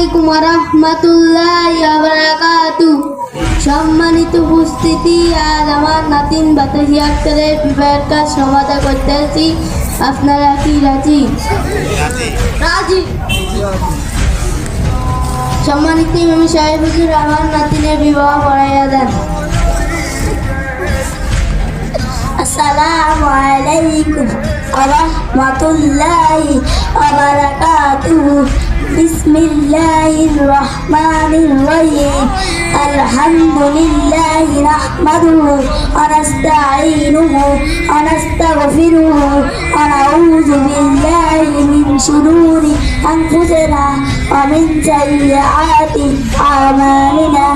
আলাইকুম ওয়া রাহমাতুল্লাহি ওয়া বারাকাতুহু। সম্মানিত উপস্থিতি, আজ আমার নাতিন বাতাসি আক্তারের বিবাহের কাজ সমাধা করতেছি। আপনারা কি রাজি? রাজি। সম্মানিত ইমাম সাহেব হুজুর, আমার নাতিনের বিবাহ পড়াইয়া দেন। আসসালামু আলাইকুম ওয়া রাহমাতুল্লাহি ওয়া বারাকাতুহু। বিসমিল্লাহির রহমানির রহিম। আলহামদুলিল্লাহি নাহমাদুহু ওয়া নাস্তাঈনুহু ওয়া নাস্তাগফিরুহু ওয়া নাউযু বিল্লাহি মিন শুরুরি আনফুসিনা ওয়া মিন সাইয়্যাতি আ'মালিনা।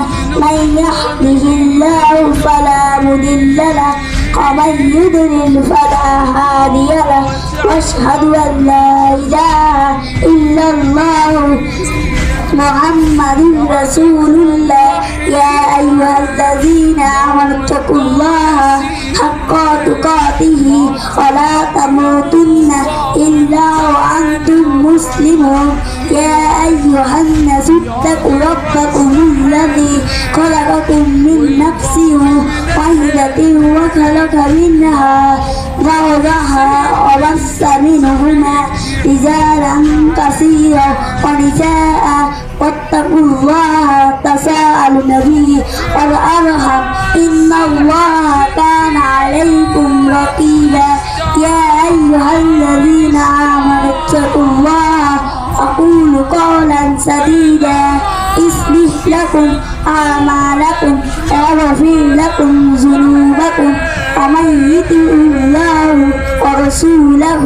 মান ইয়াহদিহিল্লাহু ফালা মুদিল্লা লাহু ওয়া মান ইউদ্লিল ফালা হাদিয়া লাহু। ওয়াশহাদু আন লা ইলাহা ইল্লাল্লাহু মুহাম্মাদুর রাসূলুল্লাহ। ইয়া আইয়ুহাল্লাযীনা আমানু তাকুল্লাহা হাক্কা তুকাতিহি ওয়া লা তামুতুন্না ইল্লা ওয়া আনতুম মুসলিমুন। ইয়া আইয়ুহান নাসু ইত্তাকু রাব্বাকুমুল্লাযী খালাকাকুম মিন নাফসিন ওয়াহিদাতিন ওয়া খালাকা মিনহা زوجها وبث منهما رجالا كثيرا ونساء واتقوا الله تساءلون به والأرحام إن الله كان عليكم رقيبا. يا أيها الذين آمنوا اتقوا الله وقولوا قولا سديدا يصلح لكم أعمالكم ويغفر لكم ذنوبكم ومن يطع الله ورسوله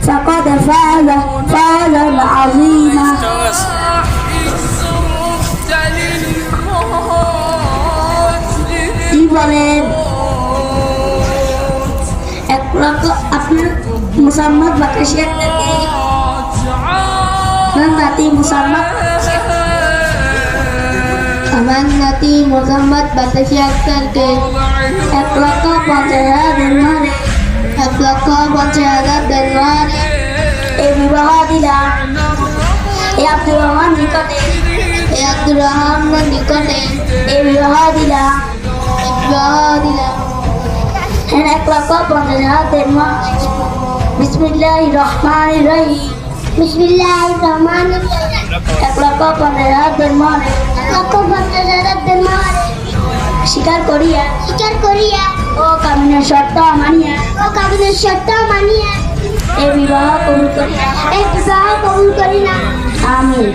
فقد فاز فوزا عظيما. কি বলেন? এক লক্ষ আপনার মুসাম্মদ বাতাসি আক্তারকে নাতি মুসাম্মদ আমার নাতি মোহাম্মদ বাতাসি আক্তারকে 1,50,000 দেনমারে 1,50,000 দেনমারে এই বিবাহ দিলাম। এই আব্দুর রহমান নিকটে এই বিবাহ দিলাম 1,50,000 দেনমার। বিসমিল্লাহির রহমানির রহিম। বিসমিল্লাহির রহমানির রহিম। 1,50,000 দেনমারে 1,50,000 দেনমারে স্বীকার করিয়া ও কামিনের শর্ত মানিয়া এই বিবাহ কবুল করি না। আমিন।